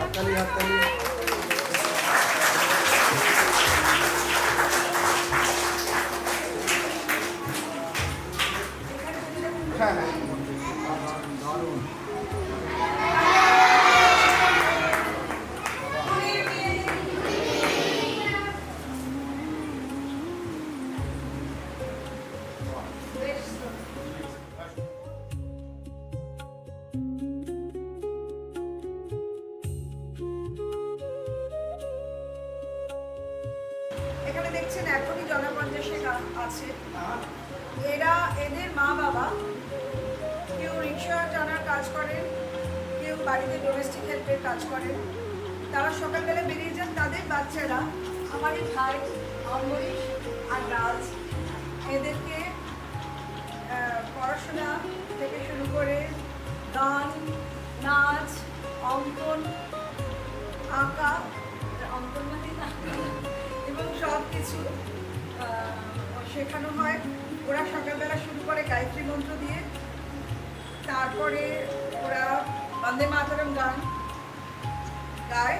হাততালি হাততালি। হ্যাঁ দারুণ। এখানে দেখছেন এখনই জনপঞ্চাশে আছে। এরা এদের মা বাবা কেউ রিক্সা টানার কাজ করেন, কেউ বাড়িতে ডোমেস্টিক হেল্পের কাজ করেন। তারা সকালবেলা বেরিয়ে যান, তাদের বাচ্চারা আমারই ভাই অম্বরীশ আর রাজ এদেরকে পড়াশোনা থেকে শুরু করে গান, নাচ, অঙ্কন, আঁকা, অঙ্কন মানে না, এবং সব কিছু শেখানো হয়। ওরা সকালবেলা শুরু করে গায়ত্রী মন্ত্র দিয়ে, তারপরে ওরা বন্দে মাতরম গান গায়।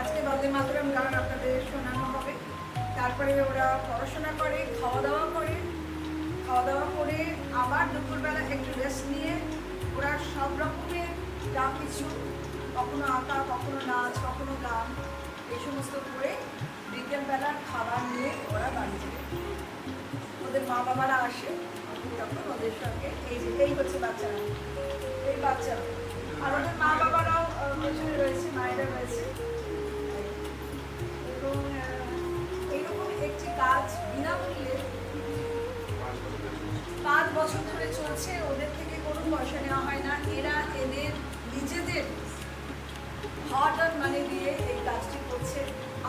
আজকে বন্দে মাতরম গান আপনাদের শোনানো হবে। তারপরে ওরা পড়াশোনা করে, খাওয়া দাওয়া করে আবার দুপুরবেলা একটু রেস্ট নিয়ে ওরা সব রকমের যা কিছু, কখনো আঁকা, কখনো নাচ, কখনো গান, এই সমস্ত করে বিকেলবেলার খাবার নিয়ে ওরা বাড়ি যায়। ওদের মা বাবারা আসে তখন ওদের সঙ্গে এই হচ্ছে বাচ্চারা, এই বাচ্চারা, আর ওদের মা বাবারাও পেছনে রয়েছে, মায়েরা রয়েছে। এবং এইরকম একটি কাজ বিনামূল্যে 5 বছর ধরে চলছে। ওদের থেকে কোনো পয়সা নেওয়া হয় না। এরা এদের নিজেদের হার্ট আর মানি দিয়ে এই কাজটি করছে।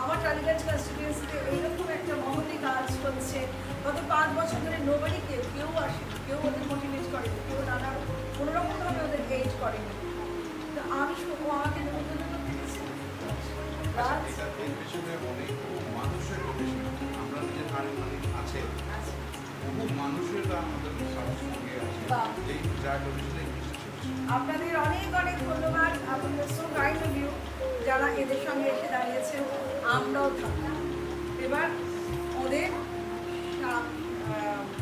আমার টালিগঞ্জ কনস্টিটিউয়েন্সিতে এইরকম একটা মহতি কাজ হচ্ছে। গত 5 বছর ধরে নোবডি কেউ আসেনি, কেউ ওদের মোটিভেট করেনি, কেউ নানা কোনোরকমভাবে ওদের এইড করেনি। তো আমি আমাকে নিমন্ত্রণ করতে গেছি। আপনাদের অনেক অনেক ধন্যবাদ। আপনাদের সো কাইন্ড অফ ইউ যারা এদের সঙ্গে এসে দাঁড়িয়েছেন। আমরাও থাকবো। এবার ওদের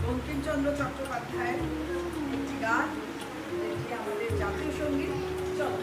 বঙ্কিমচন্দ্র চট্টোপাধ্যায়ের একটি গান, যেটি আমাদের জাতীয় সঙ্গীত। চলো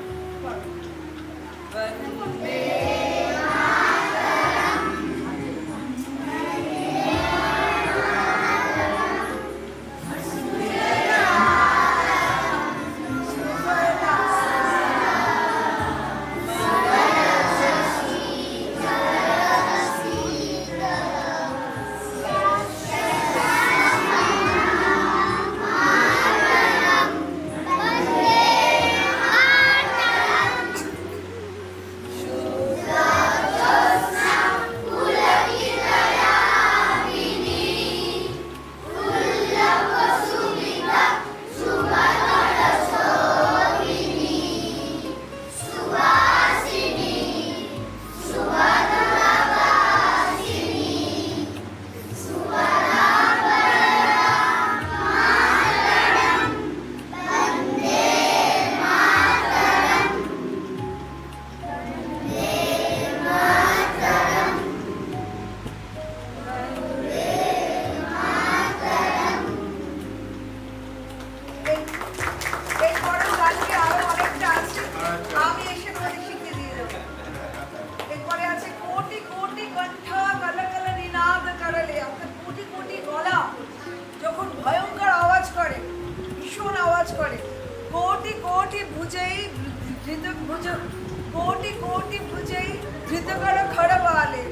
কোটি ভুজেই ধৃতকর খড়বালে।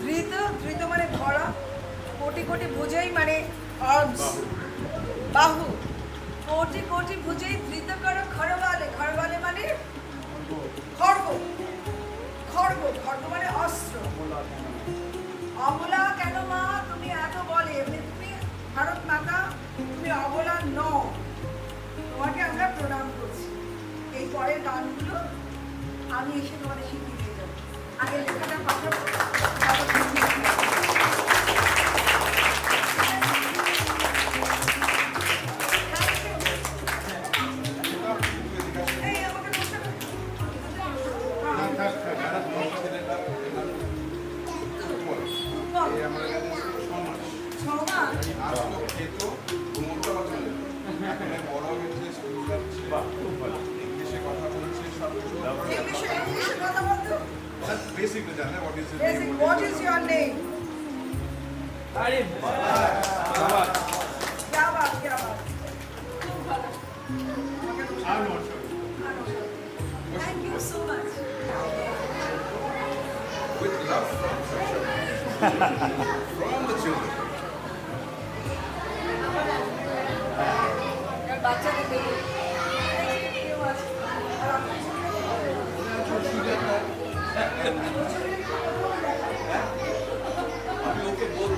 ধৃত মানে ধরা, কোটি ভুজেই মানে আর্মস, বাহু। কোটি ভুজেই ধৃতকর খড়বালে। খড়বালে মানে খড়গ, মানে অস্ত্র। অবলা কেন মা তুমি এত বলে, তুমি ভারত মাতা, তুমি অবলা নও, তোমাকে আমরা প্রণাম করছি। এই পরের গানগুলো আমি এসে তোমাদের শিখিয়ে দিয়ে যাবো। আগে লেখাটা পাঠাবো। কথা বলতো Basic to जानना what is his Basic, name? what is your name? अरे बाबा क्या बात क्या बात I'm not sure. Thank you so much. With love from from the children. यार बाচ্চাদের দেখে अभी ओके बोल